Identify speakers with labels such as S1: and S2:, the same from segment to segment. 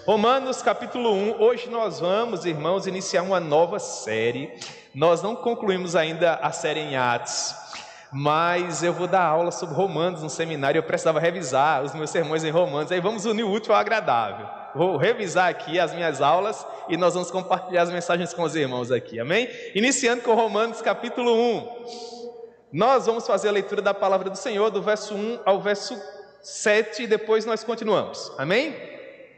S1: Romanos capítulo 1, hoje nós vamos, irmãos, iniciar uma nova série. Nós não concluímos ainda a série em Atos, mas eu vou dar aula sobre Romanos no seminário. Eu precisava revisar os meus sermões em Romanos, aí vamos unir o útil ao agradável. Vou revisar aqui as minhas aulas e nós vamos compartilhar as mensagens com os irmãos aqui, amém? Iniciando com Romanos capítulo 1, nós vamos fazer a leitura da palavra do Senhor, do verso 1 ao verso 7, e depois nós continuamos, amém?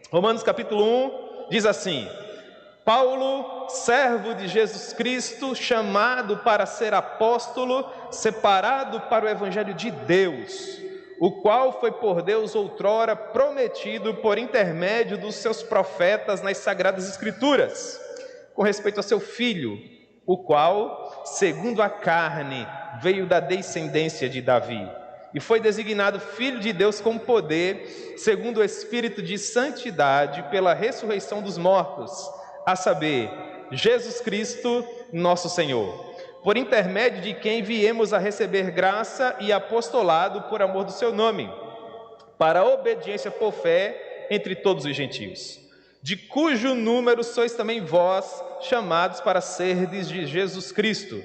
S1: Romanos capítulo 1 diz assim: Paulo, servo de Jesus Cristo, chamado para ser apóstolo, separado para o evangelho de Deus, o qual foi por Deus outrora prometido por intermédio dos seus profetas nas sagradas escrituras, com respeito a seu filho, o qual, segundo a carne, veio da descendência de Davi, e foi designado Filho de Deus com poder, segundo o Espírito de santidade, pela ressurreição dos mortos, a saber, Jesus Cristo, nosso Senhor, por intermédio de quem viemos a receber graça e apostolado por amor do seu nome, para a obediência por fé entre todos os gentios, de cujo número sois também vós, chamados para serdes de Jesus Cristo.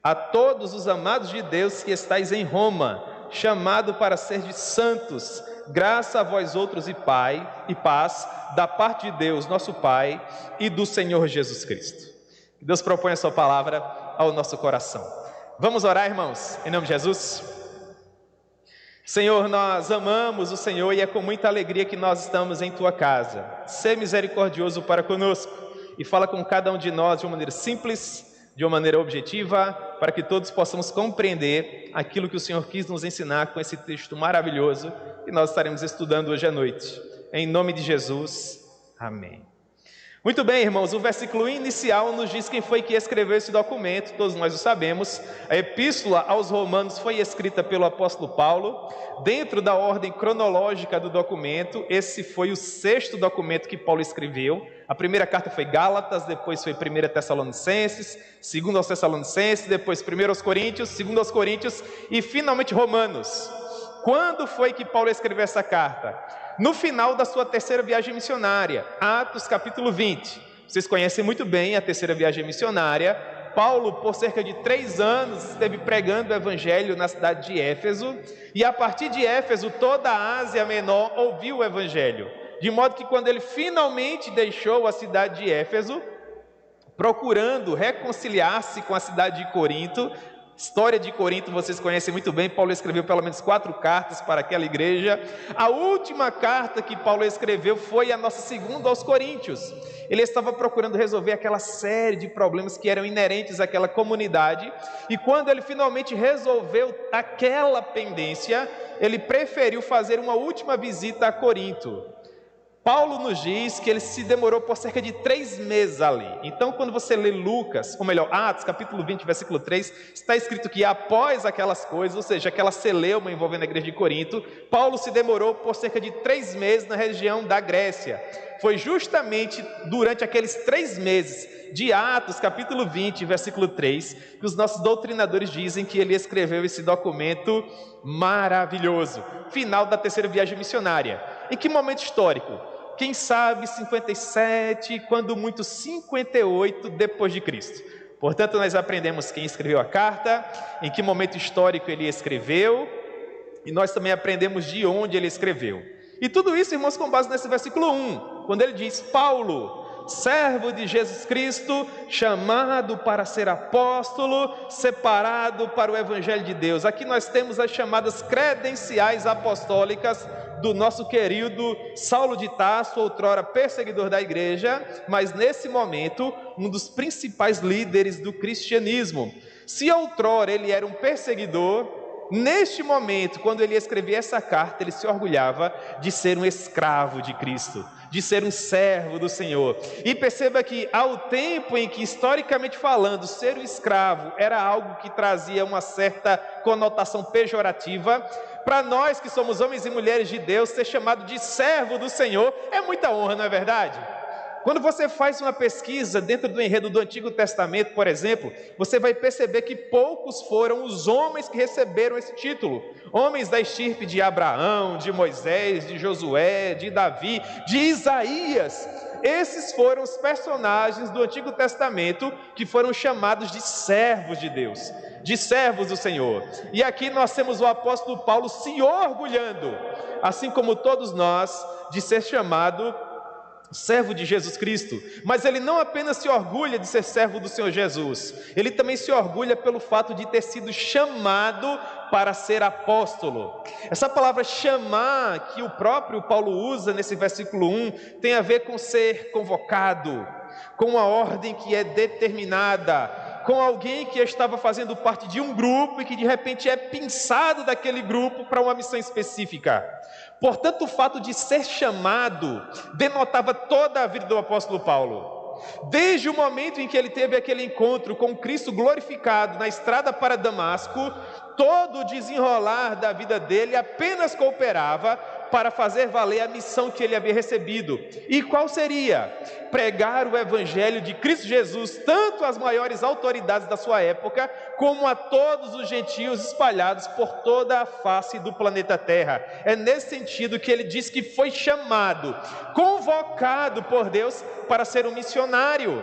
S1: A todos os amados de Deus que estáis em Roma, chamado para serdes santos, graça a vós outros e paz, da parte de Deus, nosso Pai, e do Senhor Jesus Cristo. Que Deus propõe a sua palavra ao nosso coração. Vamos orar, irmãos, em nome de Jesus. Senhor, nós amamos o Senhor e é com muita alegria que nós estamos em tua casa. Sê misericordioso para conosco e fala com cada um de nós de uma maneira simples, de uma maneira objetiva, para que todos possamos compreender aquilo que o Senhor quis nos ensinar com esse texto maravilhoso que nós estaremos estudando hoje à noite. Em nome de Jesus, amém. Muito bem, irmãos, o versículo inicial nos diz quem foi que escreveu esse documento, todos nós o sabemos. A epístola aos Romanos foi escrita pelo apóstolo Paulo. Dentro da ordem cronológica do documento, esse foi o 6º documento que Paulo escreveu. A primeira carta foi Gálatas, depois foi 1 Tessalonicenses, 2 aos Tessalonicenses, depois 1 aos Coríntios, 2 aos Coríntios e finalmente Romanos. Quando foi que Paulo escreveu essa carta? No final da sua terceira viagem missionária, Atos capítulo 20. Vocês conhecem muito bem a terceira viagem missionária. Paulo, por cerca de 3 anos, esteve pregando o evangelho na cidade de Éfeso, e a partir de Éfeso, toda a Ásia Menor ouviu o evangelho, de modo que quando ele finalmente deixou a cidade de Éfeso, procurando reconciliar-se com a cidade de Corinto, história de Corinto vocês conhecem muito bem. Paulo escreveu pelo menos 4 cartas para aquela igreja. A última carta que Paulo escreveu foi a nossa segunda aos Coríntios. Ele estava procurando resolver aquela série de problemas que eram inerentes àquela comunidade, e quando ele finalmente resolveu aquela pendência, ele preferiu fazer uma última visita a Corinto. Paulo nos diz que ele se demorou por cerca de 3 meses ali. Então, quando você lê Lucas, ou melhor, Atos, capítulo 20, versículo 3, está escrito que após aquelas coisas, ou seja, aquela celeuma envolvendo a igreja de Corinto, Paulo se demorou por cerca de 3 meses na região da Grécia. Foi justamente durante aqueles 3 meses de Atos, capítulo 20, versículo 3, que os nossos doutrinadores dizem que ele escreveu esse documento maravilhoso, final da terceira viagem missionária. Em que momento histórico? Quem sabe 57, quando muito 58 depois de Cristo. Portanto, nós aprendemos quem escreveu a carta, em que momento histórico ele escreveu, e nós também aprendemos de onde ele escreveu. E tudo isso, irmãos, com base nesse versículo 1, quando ele diz: Paulo, servo de Jesus Cristo, chamado para ser apóstolo, separado para o evangelho de Deus. Aqui nós temos as chamadas credenciais apostólicas do nosso querido Saulo de Tarso, outrora perseguidor da igreja, mas nesse momento um dos principais líderes do cristianismo. Se outrora ele era um perseguidor, neste momento, quando ele escrevia essa carta, ele se orgulhava de ser um escravo de Cristo, de ser um servo do Senhor. E perceba que ao tempo em que, historicamente falando, ser um escravo era algo que trazia uma certa conotação pejorativa, para nós que somos homens e mulheres de Deus, ser chamado de servo do Senhor é muita honra, não é verdade? Quando você faz uma pesquisa dentro do enredo do Antigo Testamento, por exemplo, você vai perceber que poucos foram os homens que receberam esse título. Homens da estirpe de Abraão, de Moisés, de Josué, de Davi, de Isaías. Esses foram os personagens do Antigo Testamento que foram chamados de servos de Deus, de servos do Senhor. E aqui nós temos o apóstolo Paulo se orgulhando, assim como todos nós, de ser chamado servo de Jesus Cristo. Mas ele não apenas se orgulha de ser servo do Senhor Jesus, ele também se orgulha pelo fato de ter sido chamado para ser apóstolo. Essa palavra chamar, que o próprio Paulo usa nesse versículo 1, tem a ver com ser convocado, com uma ordem que é determinada, com alguém que estava fazendo parte de um grupo e que de repente é pinçado daquele grupo para uma missão específica. Portanto, o fato de ser chamado denotava toda a vida do apóstolo Paulo. Desde o momento em que ele teve aquele encontro com Cristo glorificado na estrada para Damasco, todo o desenrolar da vida dele apenas cooperava para fazer valer a missão que ele havia recebido. E qual seria? Pregar o evangelho de Cristo Jesus, tanto às maiores autoridades da sua época, como a todos os gentios espalhados por toda a face do planeta Terra. É nesse sentido que ele diz que foi chamado, convocado por Deus para ser um missionário.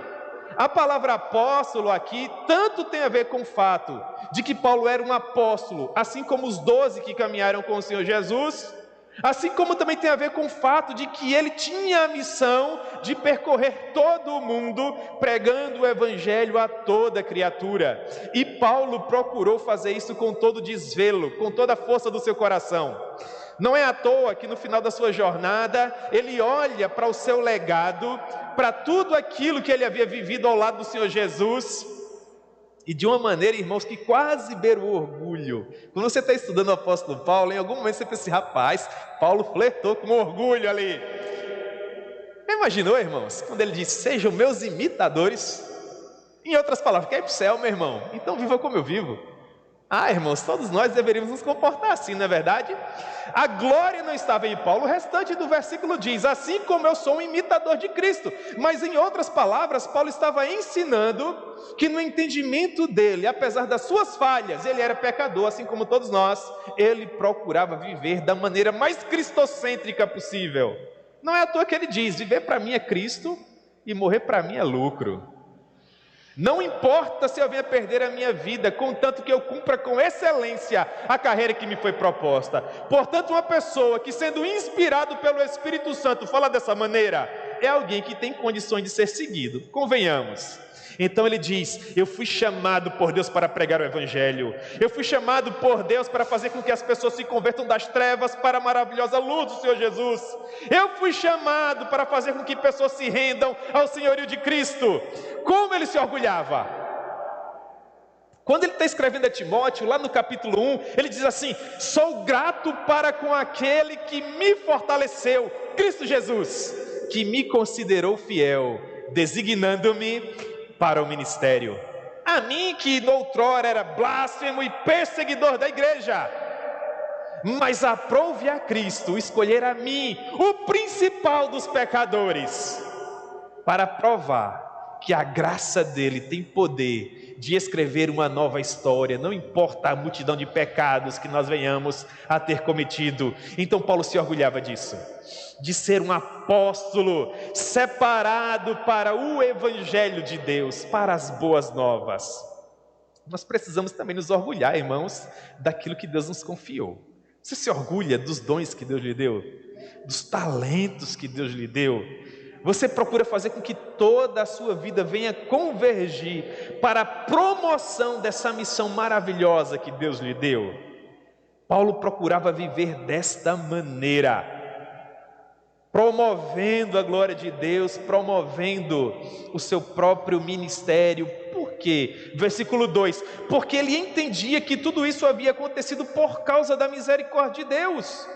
S1: A palavra apóstolo aqui tanto tem a ver com o fato de que Paulo era um apóstolo, assim como os 12 que caminharam com o Senhor Jesus, assim como também tem a ver com o fato de que ele tinha a missão de percorrer todo o mundo pregando o evangelho a toda criatura. E Paulo procurou fazer isso com todo desvelo, com toda a força do seu coração. Não é à toa que no final da sua jornada, ele olha para o seu legado, para tudo aquilo que ele havia vivido ao lado do Senhor Jesus, e de uma maneira, irmãos, que quase beira o orgulho. Quando você está estudando o apóstolo Paulo, em algum momento você pensa assim, rapaz, Paulo flertou com orgulho ali. Imaginou, irmãos, quando ele diz, sejam meus imitadores? Em outras palavras, quer ir para o céu, meu irmão? Então viva como eu vivo. Ah, irmãos, todos nós deveríamos nos comportar assim, não é verdade? A glória não estava em Paulo, o restante do versículo diz, assim como eu sou um imitador de Cristo. Mas em outras palavras, Paulo estava ensinando que no entendimento dele, apesar das suas falhas, ele era pecador, assim como todos nós, ele procurava viver da maneira mais cristocêntrica possível. Não é à toa que ele diz, viver para mim é Cristo e morrer para mim é lucro. Não importa se eu venha perder a minha vida, contanto que eu cumpra com excelência a carreira que me foi proposta. Portanto, uma pessoa que, sendo inspirado pelo Espírito Santo, fala dessa maneira, é alguém que tem condições de ser seguido, convenhamos. Então ele diz, eu fui chamado por Deus para pregar o evangelho, eu fui chamado por Deus para fazer com que as pessoas se convertam das trevas para a maravilhosa luz do Senhor Jesus, eu fui chamado para fazer com que pessoas se rendam ao senhorio de Cristo. Como ele se orgulhava? Quando ele está escrevendo a Timóteo, lá no capítulo 1, ele diz assim, sou grato para com aquele que me fortaleceu, Cristo Jesus, que me considerou fiel, designando-me para o ministério. A mim que noutrora era blasfemo e perseguidor da igreja, mas aprouve a Cristo escolher a mim, o principal dos pecadores, para provar que a graça dele tem poder de escrever uma nova história, não importa a multidão de pecados que nós venhamos a ter cometido. Então Paulo se orgulhava disso, de ser um apóstolo separado para o evangelho de Deus, para as boas novas. Nós precisamos também nos orgulhar, irmãos, daquilo que Deus nos confiou. Você se orgulha dos dons que Deus lhe deu, dos talentos que Deus lhe deu? Você procura fazer com que toda a sua vida venha convergir para a promoção dessa missão maravilhosa que Deus lhe deu? Paulo procurava viver desta maneira, promovendo a glória de Deus, promovendo o seu próprio ministério. Por quê? Versículo 2, porque ele entendia que tudo isso havia acontecido por causa da misericórdia de Deus.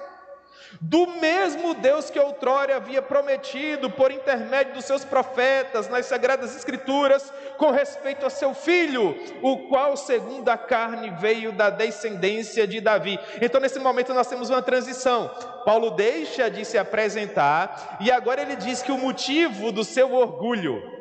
S1: do mesmo Deus que outrora havia prometido por intermédio dos seus profetas nas Sagradas Escrituras com respeito a seu filho, o qual segundo a carne veio da descendência de Davi. Então nesse momento nós temos uma transição. Paulo deixa de se apresentar e agora ele diz que o motivo do seu orgulho,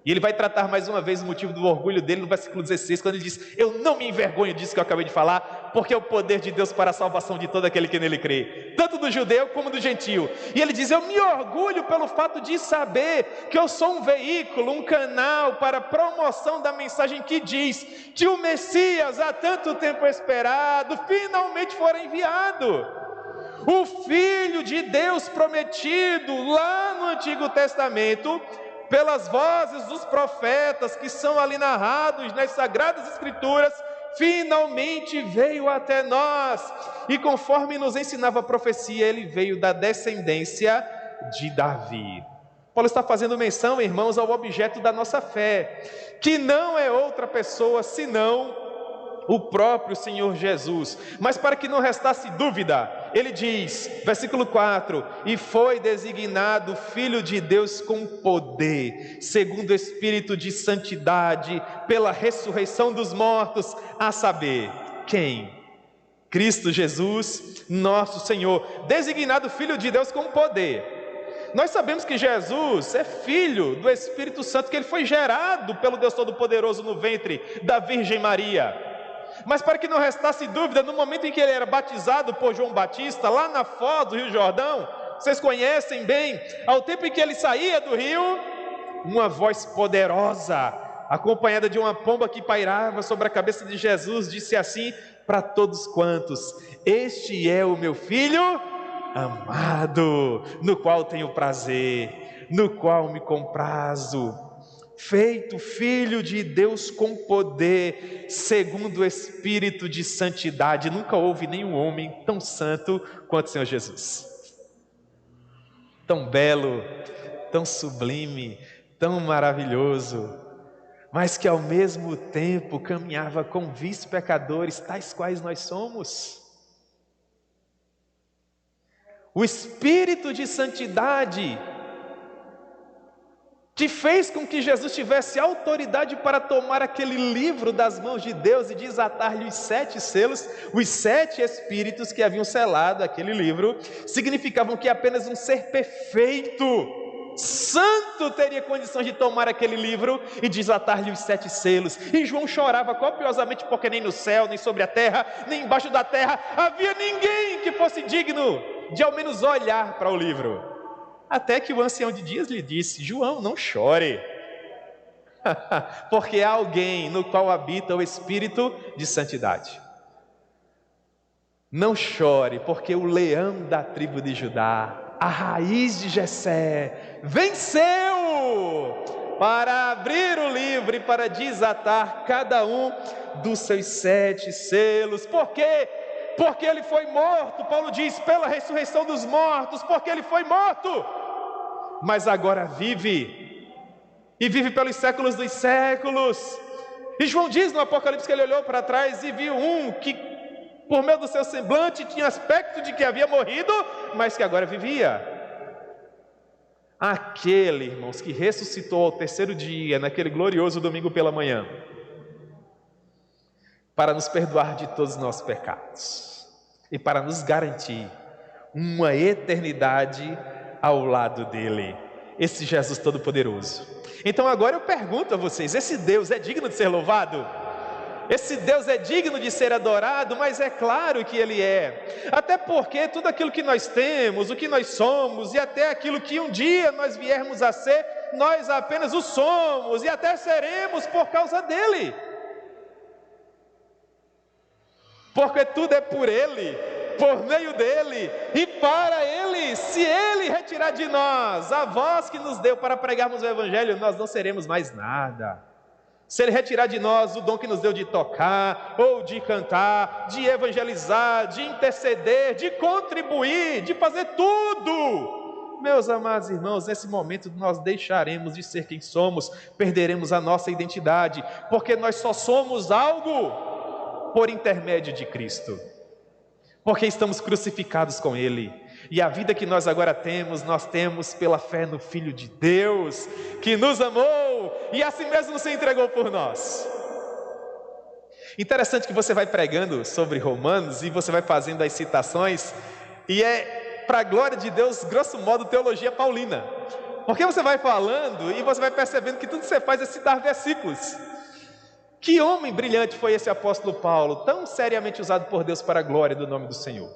S1: e ele vai tratar mais uma vez o motivo do orgulho dele no versículo 16, quando ele diz: eu não me envergonho disso que eu acabei de falar, porque é o poder de Deus para a salvação de todo aquele que nele crê, tanto do judeu como do gentio. E ele diz: eu me orgulho pelo fato de saber que eu sou um veículo, um canal para a promoção da mensagem que diz que o Messias, há tanto tempo esperado, finalmente fora enviado. O Filho de Deus prometido lá no Antigo Testamento, pelas vozes dos profetas que são ali narrados nas Sagradas Escrituras, finalmente veio até nós. E conforme nos ensinava a profecia, ele veio da descendência de Davi. Paulo está fazendo menção, irmãos, ao objeto da nossa fé, que não é outra pessoa senão o próprio Senhor Jesus. Mas para que não restasse dúvida, ele diz, versículo 4: e foi designado Filho de Deus com poder, segundo o Espírito de santidade, pela ressurreição dos mortos, a saber, quem? Cristo Jesus, nosso Senhor, designado Filho de Deus com poder. Nós sabemos que Jesus é filho do Espírito Santo, que ele foi gerado pelo Deus Todo-Poderoso no ventre da Virgem Maria. Mas para que não restasse dúvida, no momento em que ele era batizado por João Batista, lá na foz do Rio Jordão, vocês conhecem bem, ao tempo em que ele saía do rio, uma voz poderosa, acompanhada de uma pomba que pairava sobre a cabeça de Jesus, disse assim para todos quantos: este é o meu filho amado, no qual tenho prazer, no qual me comprazo. Feito Filho de Deus com poder, segundo o Espírito de santidade. Nunca houve nenhum homem tão santo quanto o Senhor Jesus. Tão belo, tão sublime, tão maravilhoso, mas que ao mesmo tempo caminhava com vice-pecadores, tais quais nós somos. O Espírito de santidade que fez com que Jesus tivesse autoridade para tomar aquele livro das mãos de Deus e desatar-lhe os 7 selos, os 7 espíritos que haviam selado aquele livro, significavam que apenas um ser perfeito, santo, teria condições de tomar aquele livro e desatar-lhe os 7 selos. E João chorava copiosamente, porque nem no céu, nem sobre a terra, nem embaixo da terra havia ninguém que fosse digno de ao menos olhar para o livro. Até que o ancião de dias lhe disse: João, não chore, porque há alguém no qual habita o Espírito de santidade. Não chore, porque o leão da tribo de Judá, a raiz de Jessé, venceu para abrir o livro e para desatar cada um dos seus 7 selos. Por quê? Porque ele foi morto, Paulo diz, pela ressurreição dos mortos, porque ele foi morto, mas agora vive, e vive pelos séculos dos séculos. E João diz no Apocalipse que ele olhou para trás e viu um que, por meio do seu semblante, tinha aspecto de que havia morrido, mas que agora vivia. Aquele, irmãos, que ressuscitou ao 3º dia, naquele glorioso domingo pela manhã, para nos perdoar de todos os nossos pecados e para nos garantir uma eternidade ao lado dele, esse Jesus Todo-Poderoso. Então agora eu pergunto a vocês: esse Deus é digno de ser louvado? Esse Deus é digno de ser adorado? Mas é claro que Ele é, até porque tudo aquilo que nós temos, o que nós somos, e até aquilo que um dia nós viermos a ser, nós apenas o somos, e até seremos por causa dEle, porque tudo é por Ele, por meio dEle e para Ele. Se Ele retirar de nós a voz que nos deu para pregarmos o Evangelho, nós não seremos mais nada. Se Ele retirar de nós o dom que nos deu de tocar, ou de cantar, de evangelizar, de interceder, de contribuir, de fazer tudo, meus amados irmãos, nesse momento nós deixaremos de ser quem somos, perderemos a nossa identidade, porque nós só somos algo por intermédio de Cristo, porque estamos crucificados com Ele, E a vida que nós agora temos, nós temos pela fé no Filho de Deus, que nos amou e assim mesmo se entregou por nós. Interessante que você vai pregando sobre Romanos e você vai fazendo as citações, e é, para a glória de Deus, grosso modo, teologia paulina. Porque você vai falando e você vai percebendo que tudo que você faz é citar versículos. Que homem brilhante foi esse apóstolo Paulo, tão seriamente usado por Deus para a glória do nome do Senhor.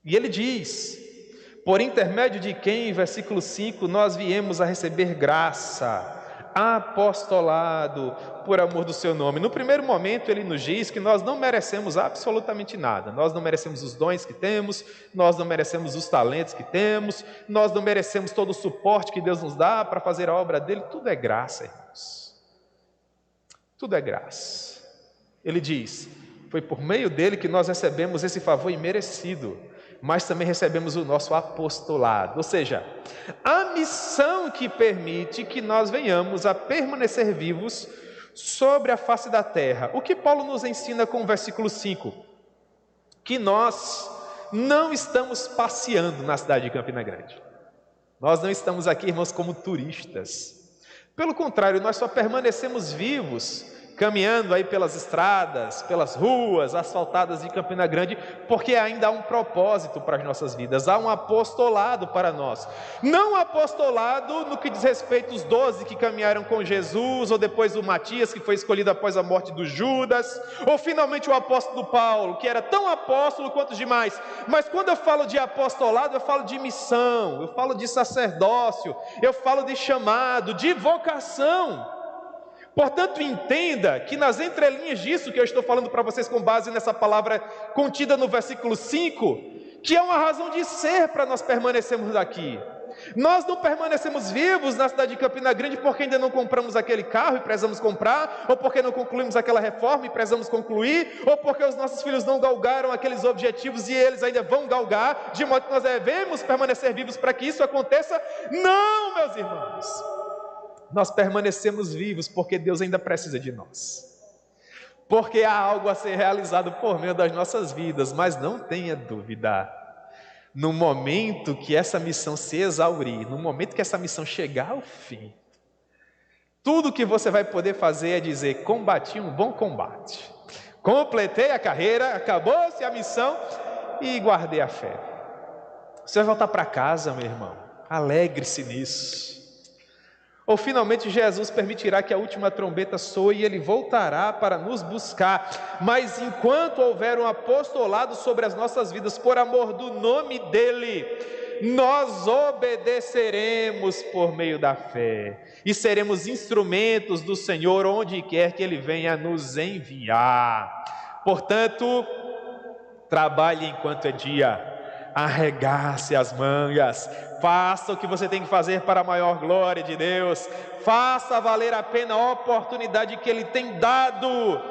S1: E ele diz, por intermédio de quem, versículo 5, nós viemos a receber graça, apostolado, por amor do seu nome. No primeiro momento ele nos diz que nós não merecemos absolutamente nada. Nós não merecemos os dons que temos, nós não merecemos os talentos que temos, nós não merecemos todo o suporte que Deus nos dá para fazer a obra dele. Tudo é graça, irmãos. Tudo é graça. Ele diz, foi por meio dele que nós recebemos esse favor imerecido, mas também recebemos o nosso apostolado, ou seja, a missão que permite que nós venhamos a permanecer vivos sobre a face da terra. O que Paulo nos ensina com o versículo 5? Que nós não estamos passeando na cidade de Campina Grande. Nós não estamos aqui, irmãos, como turistas. Pelo contrário, nós só permanecemos vivos caminhando aí pelas estradas, pelas ruas asfaltadas de Campina Grande, porque ainda há um propósito para as nossas vidas, há um apostolado para nós. Não apostolado no que diz respeito aos 12 que caminharam com Jesus, ou depois o Matias, que foi escolhido após a morte do Judas, ou finalmente o apóstolo Paulo, que era tão apóstolo quanto os demais. Mas quando eu falo de apostolado, eu falo de missão, eu falo de sacerdócio, eu falo de chamado, de vocação. Portanto, entenda que nas entrelinhas disso que eu estou falando para vocês com base nessa palavra contida no versículo 5, que é uma razão de ser para nós permanecermos aqui. Nós não permanecemos vivos na cidade de Campina Grande porque ainda não compramos aquele carro e precisamos comprar, ou porque não concluímos aquela reforma e precisamos concluir, ou porque os nossos filhos não galgaram aqueles objetivos e eles ainda vão galgar, de modo que nós devemos permanecer vivos para que isso aconteça. Não, meus irmãos! Nós permanecemos vivos porque Deus ainda precisa de nós, porque há algo a ser realizado por meio das nossas vidas. Mas não tenha dúvida, no momento que essa missão se exaurir, no momento que essa missão chegar ao fim, tudo que você vai poder fazer é dizer: combati um bom combate, completei a carreira, acabou-se a missão e guardei a fé. Você vai voltar para casa, meu irmão, alegre-se nisso. Ou finalmente Jesus permitirá que a última trombeta soe e Ele voltará para nos buscar. Mas enquanto houver um apostolado sobre as nossas vidas, por amor do nome dEle, nós obedeceremos por meio da fé e seremos instrumentos do Senhor onde quer que Ele venha nos enviar. Portanto, trabalhe enquanto é dia, arregace as mangas, faça o que você tem que fazer para a maior glória de Deus, faça valer a pena a oportunidade que Ele tem dado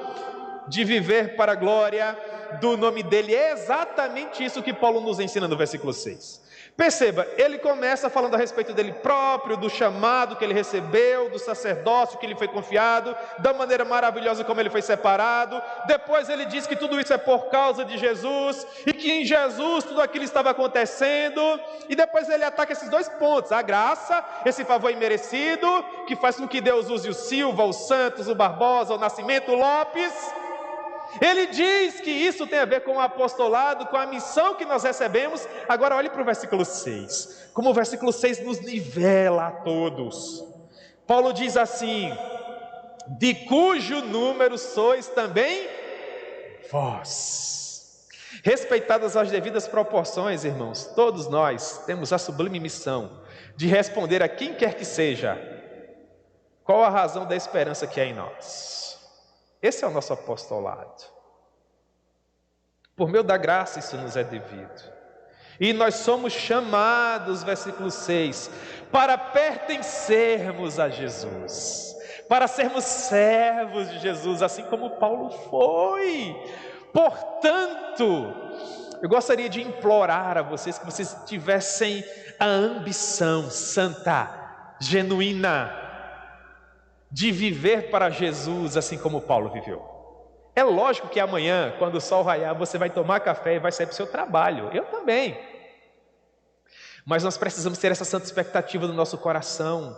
S1: de viver para a glória do nome dEle. É exatamente isso que Paulo nos ensina no versículo 6. Perceba, ele começa falando a respeito dele próprio, do chamado que ele recebeu, do sacerdócio que lhe foi confiado, da maneira maravilhosa como ele foi separado. Depois ele diz que tudo isso é por causa de Jesus, e que em Jesus tudo aquilo estava acontecendo. E depois ele ataca esses dois pontos: a graça, esse favor imerecido, que faz com que Deus use o Silva, o Santos, o Barbosa, o Nascimento, o Lopes. Ele diz que isso tem a ver com o apostolado, com a missão que nós recebemos. Agora olhe para o versículo 6, como o versículo 6 nos nivela a todos. Paulo diz assim: de cujo número sois também vós. Respeitadas as devidas proporções, irmãos, todos nós temos a sublime missão de responder a quem quer que seja qual a razão da esperança que há em nós. Esse é o nosso apostolado. Por meio da graça isso nos é devido. E nós somos chamados, versículo 6, para pertencermos a Jesus, para sermos servos de Jesus, assim como Paulo foi. Portanto, eu gostaria de implorar a vocês que vocês tivessem a ambição santa, genuína, de viver para Jesus assim como Paulo viveu. É lógico que amanhã, quando o sol raiar, você vai tomar café e vai sair para o seu trabalho. Eu também. Mas nós precisamos ter essa santa expectativa no nosso coração,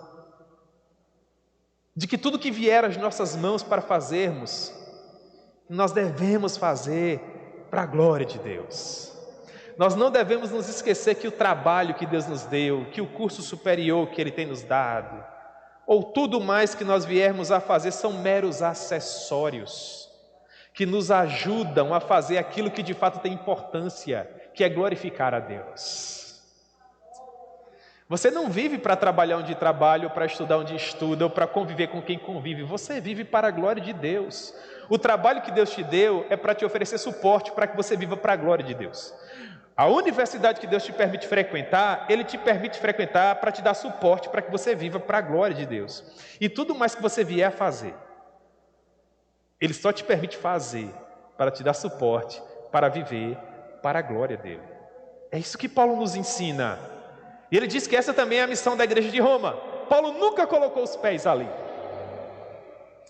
S1: de que tudo que vier às nossas mãos para fazermos, nós devemos fazer para a glória de Deus. Nós não devemos nos esquecer que o trabalho que Deus nos deu, que o curso superior que Ele tem nos dado, ou tudo mais que nós viermos a fazer, são meros acessórios, que nos ajudam a fazer aquilo que de fato tem importância, que é glorificar a Deus. Você não vive para trabalhar onde trabalha, ou para estudar onde estuda, ou para conviver com quem convive. Você vive para a glória de Deus. O trabalho que Deus te deu é para te oferecer suporte para que você viva para a glória de Deus. A universidade que Deus te permite frequentar, Ele te permite frequentar para te dar suporte para que você viva para a glória de Deus. E tudo mais que você vier a fazer, Ele só te permite fazer para te dar suporte, para viver para a glória dEle. É isso que Paulo nos ensina. E ele diz que essa também é a missão da igreja de Roma. Paulo nunca colocou os pés ali.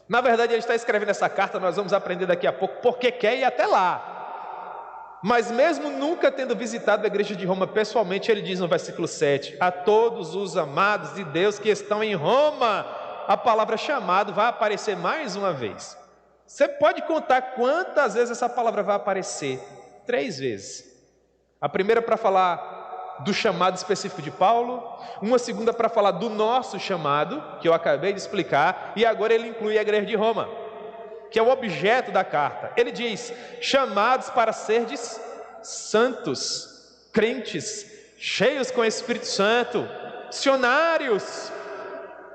S1: Na verdade, ele está escrevendo essa carta, nós vamos aprender daqui a pouco, porque quer ir até lá. Mas mesmo nunca tendo visitado a igreja de Roma pessoalmente, ele diz no versículo 7, a todos os amados de Deus que estão em Roma, a palavra chamado vai aparecer mais uma vez. Você pode contar quantas vezes essa palavra vai aparecer? 3 vezes. A primeira para falar do chamado específico de Paulo, uma segunda para falar do nosso chamado, que eu acabei de explicar, e agora ele inclui a igreja de Roma, que é o objeto da carta. Ele diz, chamados para serdes santos, crentes, cheios com o Espírito Santo, missionários,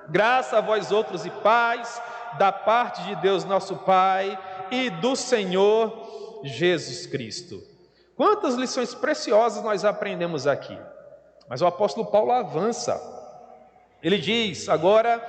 S1: graça a vós outros e paz, da parte de Deus nosso Pai e do Senhor Jesus Cristo. Quantas lições preciosas nós aprendemos aqui. Mas o apóstolo Paulo avança. Ele diz agora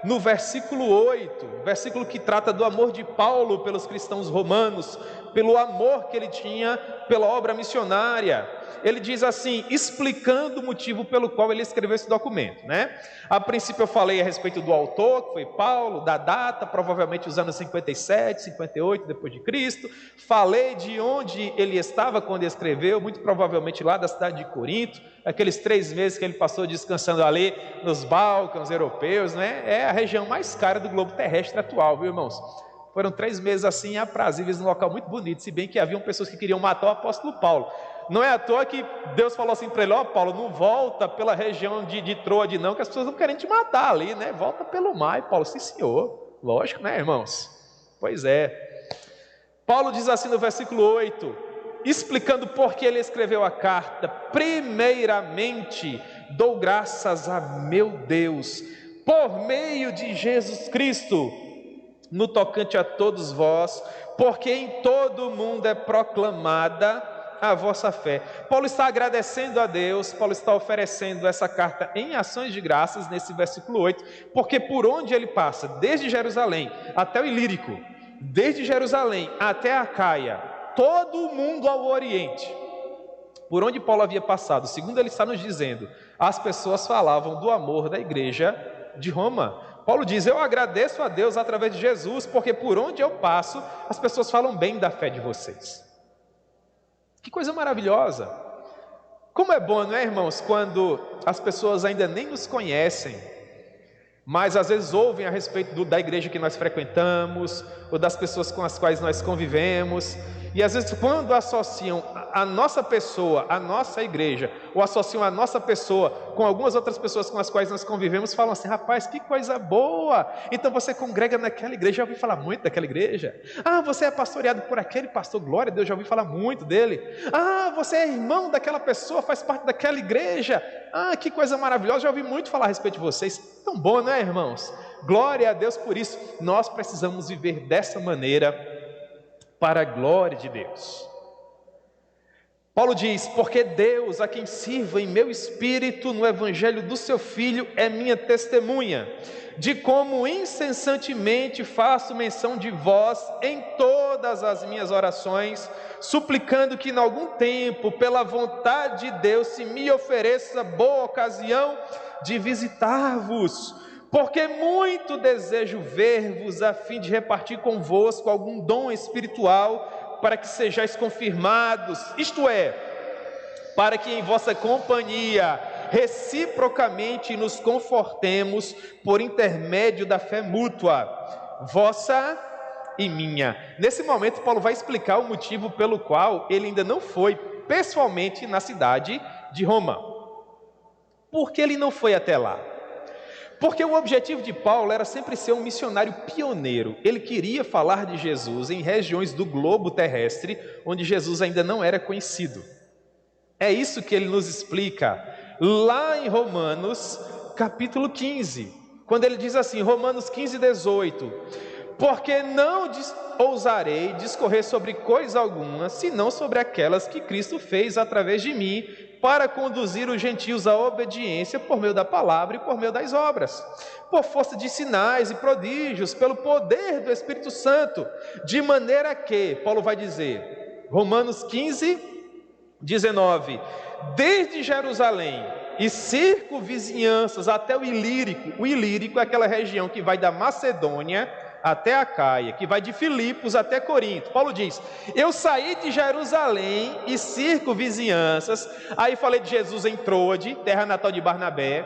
S1: no versículo 8, versículo que trata do amor de Paulo pelos cristãos romanos, pelo amor que ele tinha pela obra missionária. Ele diz assim, explicando o motivo pelo qual ele escreveu esse documento, né? A princípio eu falei a respeito do autor, que foi Paulo, da data, provavelmente os anos 57, 58 depois de Cristo. Falei de onde ele estava quando escreveu, muito provavelmente lá da cidade de Corinto, aqueles 3 meses que ele passou descansando ali nos Balcãs europeus, né? É a região mais cara do globo terrestre atual, viu, irmãos? Foram 3 meses assim aprazíveis, num local muito bonito, se bem que haviam pessoas que queriam matar o apóstolo Paulo. Não é à toa que Deus falou assim para ele, ó Paulo, não volta pela região de Troade não, que as pessoas não querem te matar ali, né? Volta pelo mar. E Paulo, sim senhor, lógico, né, irmãos? Pois é. Paulo diz assim no versículo 8, explicando por que ele escreveu a carta, primeiramente dou graças a meu Deus, por meio de Jesus Cristo, no tocante a todos vós, porque em todo o mundo é proclamada a vossa fé. Paulo está agradecendo a Deus, Paulo está oferecendo essa carta em ações de graças, nesse versículo 8, porque por onde ele passa, desde Jerusalém até o Ilírico, desde Jerusalém até a Acaia, todo o mundo ao Oriente, por onde Paulo havia passado, segundo ele está nos dizendo, as pessoas falavam do amor da igreja de Roma. Paulo diz, eu agradeço a Deus através de Jesus, porque por onde eu passo, as pessoas falam bem da fé de vocês. Que coisa maravilhosa! Como é bom, não é, irmãos, quando as pessoas ainda nem nos conhecem, mas às vezes ouvem a respeito da igreja que nós frequentamos, ou das pessoas com as quais nós convivemos, e às vezes quando associam a nossa pessoa, a nossa igreja, ou associam a nossa pessoa com algumas outras pessoas com as quais nós convivemos, falam assim, rapaz, que coisa boa, então você congrega naquela igreja, já ouvi falar muito daquela igreja, você é pastoreado por aquele pastor, glória a Deus, já ouvi falar muito dele, você é irmão daquela pessoa, faz parte daquela igreja, que coisa maravilhosa, já ouvi muito falar a respeito de vocês, tão bom, não é, irmãos? Glória a Deus por isso, nós precisamos viver dessa maneira, para a glória de Deus. Paulo diz, porque Deus, a quem sirvo em meu espírito no evangelho do seu Filho, é minha testemunha, de como incessantemente faço menção de vós em todas as minhas orações, suplicando que em algum tempo, pela vontade de Deus, se me ofereça boa ocasião de visitar-vos, porque muito desejo ver-vos a fim de repartir convosco algum dom espiritual, para que sejais confirmados, isto é, para que em vossa companhia reciprocamente nos confortemos por intermédio da fé mútua, vossa e minha. Nesse momento, Paulo vai explicar o motivo pelo qual ele ainda não foi pessoalmente na cidade de Roma. Por que ele não foi até lá? Porque o objetivo de Paulo era sempre ser um missionário pioneiro. Ele queria falar de Jesus em regiões do globo terrestre onde Jesus ainda não era conhecido. É isso que ele nos explica lá em Romanos capítulo 15, quando ele diz assim, Romanos 15, 18: porque não ousarei discorrer sobre coisa alguma, senão sobre aquelas que Cristo fez através de mim, para conduzir os gentios à obediência por meio da palavra e por meio das obras, por força de sinais e prodígios, pelo poder do Espírito Santo, de maneira que, Paulo vai dizer, Romanos 15, 19, desde Jerusalém e circunvizinhanças até o Ilírico é aquela região que vai da Macedônia até a Caia, que vai de Filipos até Corinto. Paulo diz, eu saí de Jerusalém e circunvizinhanças, aí falei de Jesus em Troade, terra natal de Barnabé.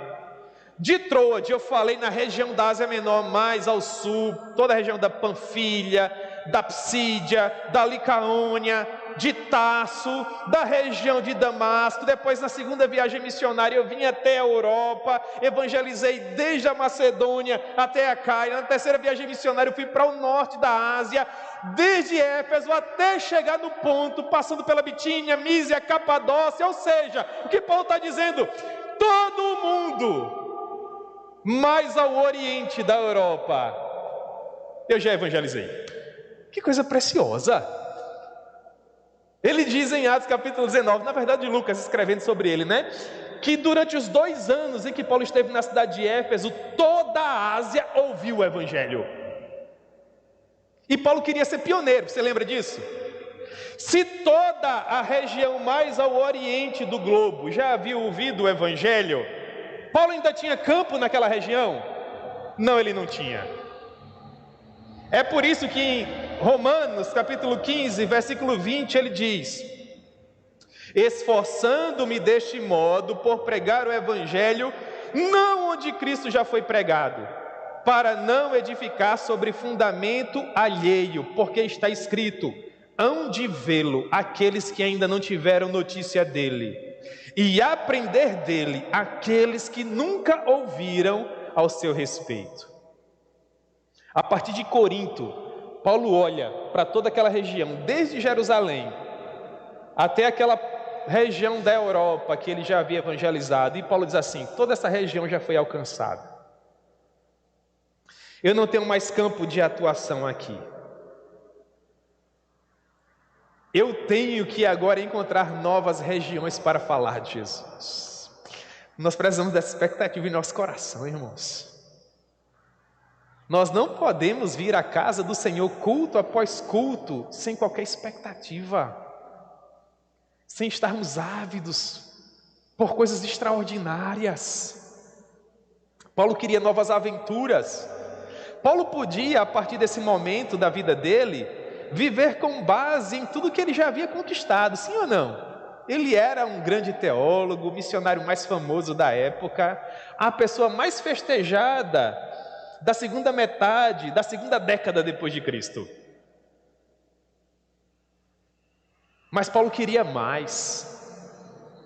S1: De Troade eu falei na região da Ásia Menor, mais ao sul, toda a região da Panfilha, da Psídia, da Licaônia, de Tarso, da região de Damasco. Depois, na segunda viagem missionária, eu vim até a Europa, evangelizei desde a Macedônia até a Caia. Na terceira viagem missionária, eu fui para o norte da Ásia, desde Éfeso até chegar no ponto, passando pela Bitínia, Mísia, Capadócia. Ou seja, o que Paulo está dizendo? Todo o mundo, mais ao oriente da Europa, eu já evangelizei. Que coisa preciosa! Ele diz em Atos capítulo 19, na verdade Lucas escrevendo sobre ele, né? Que durante os 2 anos em que Paulo esteve na cidade de Éfeso, toda a Ásia ouviu o Evangelho. E Paulo queria ser pioneiro, você lembra disso? Se toda a região mais ao oriente do globo já havia ouvido o Evangelho, Paulo ainda tinha campo naquela região? Não, ele não tinha. É por isso que em Romanos capítulo 15, versículo 20, ele diz, esforçando-me deste modo por pregar o Evangelho, não onde Cristo já foi pregado, para não edificar sobre fundamento alheio, porque está escrito, hão de vê-lo aqueles que ainda não tiveram notícia dele, e aprender dele aqueles que nunca ouviram ao seu respeito. A partir de Corinto, Paulo olha para toda aquela região, desde Jerusalém até aquela região da Europa que ele já havia evangelizado, e Paulo diz assim, toda essa região já foi alcançada. Eu não tenho mais campo de atuação aqui. Eu tenho que agora encontrar novas regiões para falar de Jesus. Nós precisamos dessa expectativa em nosso coração, irmãos. Nós não podemos vir à casa do Senhor culto após culto sem qualquer expectativa, sem estarmos ávidos por coisas extraordinárias. Paulo queria novas aventuras. Paulo podia, a partir desse momento da vida dele, viver com base em tudo que ele já havia conquistado, sim ou não? Ele era um grande teólogo, o missionário mais famoso da época, a pessoa mais festejada da segunda metade, da segunda década depois de Cristo. Mas Paulo queria mais,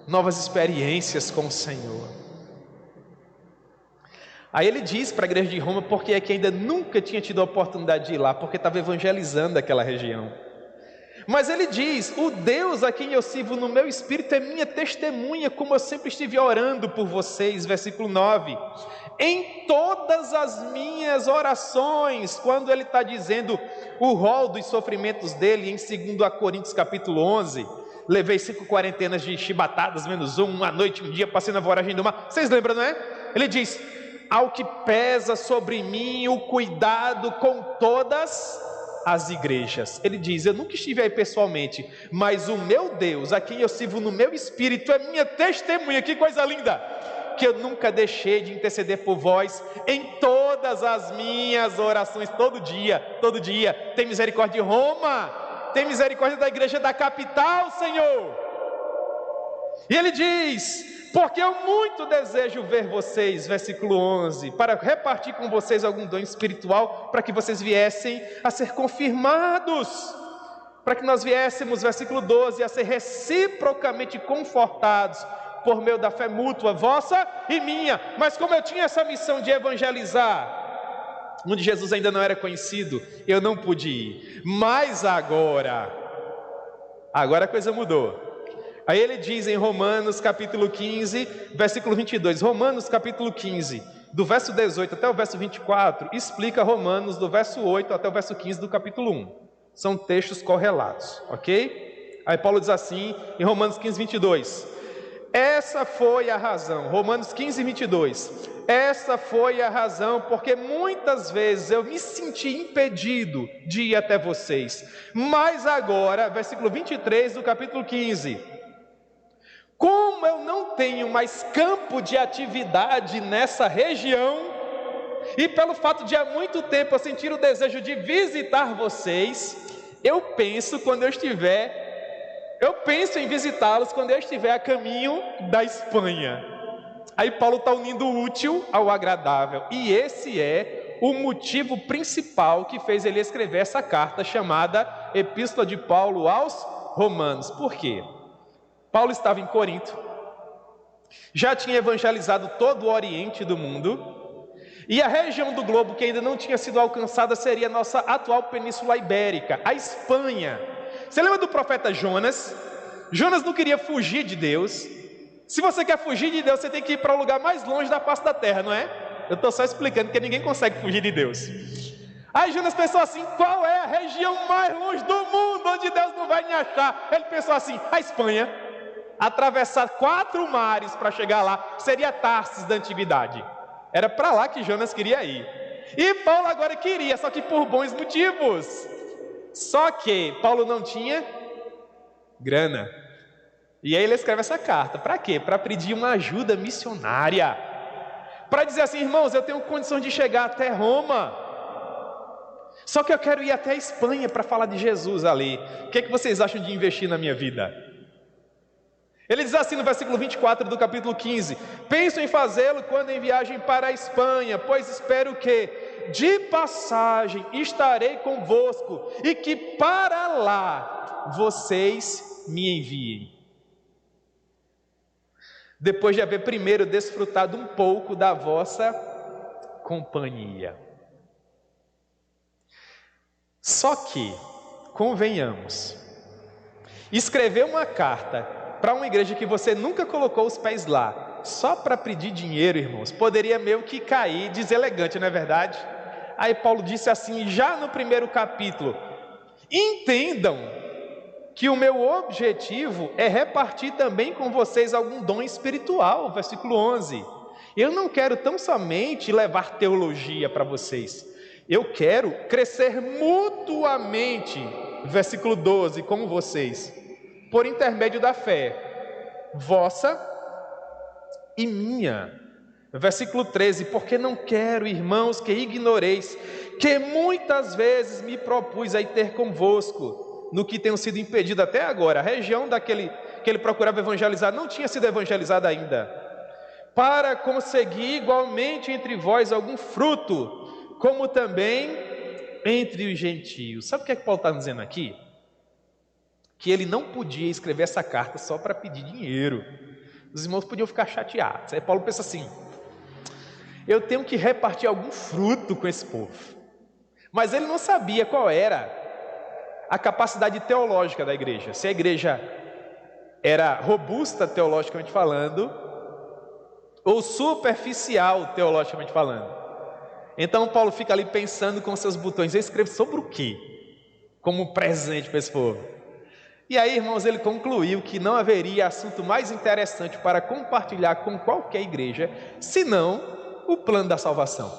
S1: novas experiências com o Senhor. Aí ele diz para a igreja de Roma, porque é que ainda nunca tinha tido a oportunidade de ir lá, porque estava evangelizando aquela região. Mas ele diz, o Deus a quem eu sirvo no meu espírito é minha testemunha, como eu sempre estive orando por vocês, versículo 9. Em todas as minhas orações, quando ele está dizendo o rol dos sofrimentos dele, em 2 Coríntios capítulo 11, levei 5 quarentenas de chibatadas, menos uma noite, um dia, passei na voragem do mar, vocês lembram, não é? Ele diz, ao que pesa sobre mim o cuidado com todas as igrejas. Ele diz, eu nunca estive aí pessoalmente, mas o meu Deus, a quem eu sirvo no meu espírito, é minha testemunha. Que coisa linda! que eu nunca deixei de interceder por vós em todas as minhas orações, todo dia. Tem misericórdia de Roma, tem misericórdia da igreja da capital, Senhor. E ele diz: porque eu muito desejo ver vocês, versículo 11, para repartir com vocês algum dom espiritual, para que vocês viessem a ser confirmados, para que nós viéssemos, versículo 12, a ser reciprocamente confortados, por meio da fé mútua, vossa e minha. Mas como eu tinha essa missão de evangelizar, onde Jesus ainda não era conhecido, eu não pude ir. Mas agora a coisa mudou. Aí ele diz em Romanos capítulo 15, versículo 22, Romanos capítulo 15, do verso 18 até o verso 24, explica Romanos do verso 8 até o verso 15 do capítulo 1. São textos correlatos, ok? Aí Paulo diz assim, em Romanos 15, 22, essa foi a razão, Romanos 15, 22, essa foi a razão porque muitas vezes eu me senti impedido de ir até vocês, mas agora, versículo 23 do capítulo 15, como eu não tenho mais campo de atividade nessa região, e pelo fato de há muito tempo eu sentir o desejo de visitar vocês, eu penso em visitá-los quando eu estiver a caminho da Espanha. Aí Paulo está unindo o útil ao agradável, e esse é o motivo principal que fez ele escrever essa carta chamada Epístola de Paulo aos Romanos. Por quê? Paulo estava em Corinto, já tinha evangelizado todo o Oriente do mundo, e a região do globo que ainda não tinha sido alcançada seria a nossa atual Península Ibérica, a Espanha. Você lembra do profeta Jonas? Jonas não queria fugir de Deus. Se você quer fugir de Deus, você tem que ir para o lugar mais longe da face da terra, não é? Eu estou só explicando que ninguém consegue fugir de Deus. Aí Jonas pensou assim, qual é a região mais longe do mundo onde Deus não vai me achar? Ele pensou assim, a Espanha. Atravessar 4 mares para chegar lá, seria Tarsis da antiguidade. Era para lá que Jonas queria ir. E Paulo agora queria, só que por bons motivos. Só que Paulo não tinha grana. E aí ele escreve essa carta. Para quê? Para pedir uma ajuda missionária. Para dizer assim, irmãos, eu tenho condição de chegar até Roma. Só que eu quero ir até a Espanha para falar de Jesus ali. O que vocês acham de investir na minha vida? Ele diz assim no versículo 24 do capítulo 15, penso em fazê-lo quando em viagem para a Espanha, pois espero que de passagem estarei convosco e que para lá vocês me enviem. Depois de haver primeiro desfrutado um pouco da vossa companhia. Só que, convenhamos, escrever uma carta para uma igreja que você nunca colocou os pés lá, só para pedir dinheiro, irmãos, poderia meio que cair deselegante, não é verdade? Aí Paulo disse assim, já no primeiro capítulo, entendam que o meu objetivo é repartir também com vocês algum dom espiritual, versículo 11. Eu não quero tão somente levar teologia para vocês, eu quero crescer mutuamente, versículo 12, como vocês, por intermédio da fé, vossa e minha. Versículo 13, porque não quero, irmãos, que ignoreis, que muitas vezes me propus a ir ter convosco, no que tenho sido impedido até agora. A região daquele que ele procurava evangelizar não tinha sido evangelizada ainda, para conseguir igualmente entre vós algum fruto, como também entre os gentios. Sabe o que é que Paulo está dizendo aqui? Que ele não podia escrever essa carta só para pedir dinheiro. Os irmãos podiam ficar chateados. Aí Paulo pensa assim, eu tenho que repartir algum fruto com esse povo. Mas ele não sabia qual era a capacidade teológica da igreja. Se a igreja era robusta teologicamente falando, ou superficial teologicamente falando. Então Paulo fica ali pensando com seus botões, eu escrevo sobre o quê? Como presente para esse povo. E aí, irmãos, ele concluiu que não haveria assunto mais interessante para compartilhar com qualquer igreja, senão o plano da salvação.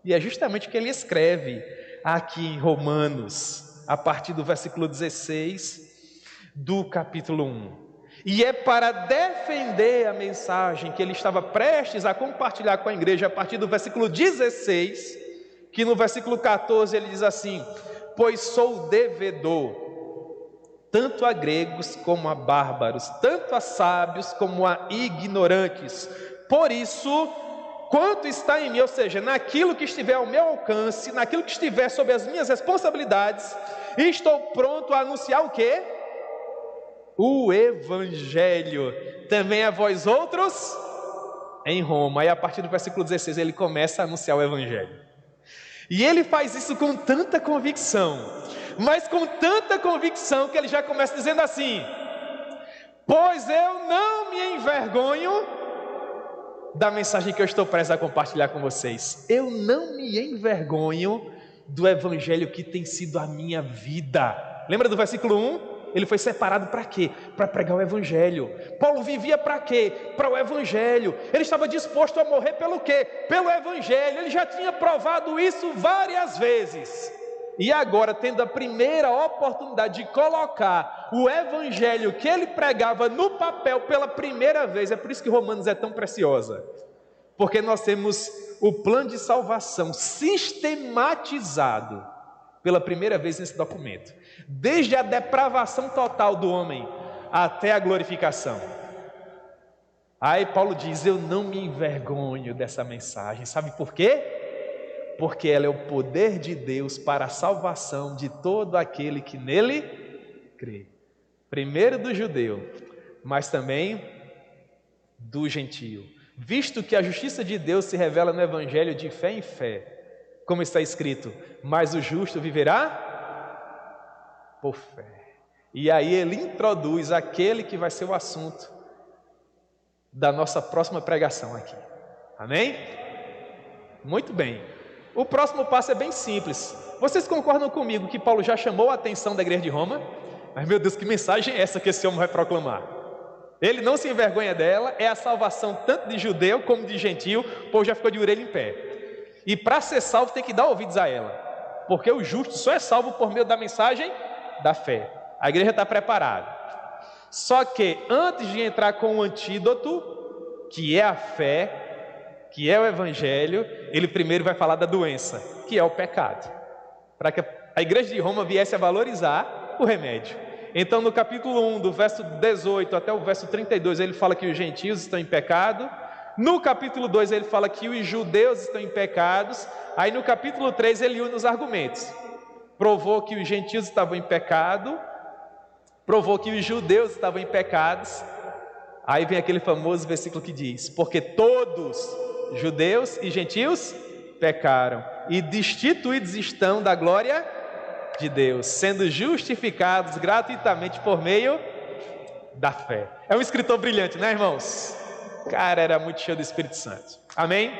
S1: E é justamente o que ele escreve aqui em Romanos, a partir do versículo 16 do capítulo 1. E é para defender a mensagem que ele estava prestes a compartilhar com a igreja a partir do versículo 16, que no versículo 14 ele diz assim: pois sou devedor, tanto a gregos como a bárbaros, tanto a sábios como a ignorantes. Por isso, quanto está em mim, ou seja, naquilo que estiver ao meu alcance, naquilo que estiver sob as minhas responsabilidades, estou pronto a anunciar o quê? O Evangelho. Também a vós outros em Roma. E a partir do versículo 16 ele começa a anunciar o Evangelho. E ele faz isso com tanta convicção, mas com tanta convicção que ele já começa dizendo assim: pois eu não me envergonho da mensagem que eu estou prestes a compartilhar com vocês. Eu não me envergonho do Evangelho que tem sido a minha vida. Lembra do versículo 1? Ele foi separado para quê? Para pregar o Evangelho. Paulo vivia para quê? Para o Evangelho. Ele estava disposto a morrer pelo quê? Pelo Evangelho. Ele já tinha provado isso várias vezes. E agora, tendo a primeira oportunidade de colocar o Evangelho que ele pregava no papel pela primeira vez, é por isso que Romanos é tão preciosa. Porque nós temos o plano de salvação sistematizado pela primeira vez nesse documento. Desde a depravação total do homem até a glorificação. Aí Paulo diz: eu não me envergonho dessa mensagem. Sabe por quê? Porque ela é o poder de Deus para a salvação de todo aquele que nele crê. Primeiro do judeu, mas também do gentio. Visto que a justiça de Deus se revela no evangelho de fé em fé, como está escrito: mas o justo viverá por fé. E aí ele introduz aquele que vai ser o assunto da nossa próxima pregação aqui. Amém? Muito bem. O próximo passo é bem simples. Vocês concordam comigo que Paulo já chamou a atenção da igreja de Roma? Mas meu Deus, que mensagem é essa que esse homem vai proclamar? Ele não se envergonha dela, é a salvação tanto de judeu como de gentio. O povo já ficou de orelha em pé. E para ser salvo tem que dar ouvidos a ela, porque o justo só é salvo por meio da mensagem da fé. A igreja está preparada. Só que antes de entrar com o antídoto, que é a fé, que é o evangelho, ele primeiro vai falar da doença, que é o pecado, para que a igreja de Roma viesse a valorizar o remédio. Então no capítulo 1, do verso 18 até o verso 32, ele fala que os gentios estão em pecado. No capítulo 2 ele fala que os judeus estão em pecados. Aí no capítulo 3 ele une os argumentos. Provou que os gentios estavam em pecado, provou que os judeus estavam em pecados. Aí vem aquele famoso versículo que diz: porque todos, judeus e gentios, pecaram e destituídos estão da glória de Deus, sendo justificados gratuitamente por meio da fé. É um escritor brilhante, né, irmãos? Cara, era muito cheio do Espírito Santo. Amém?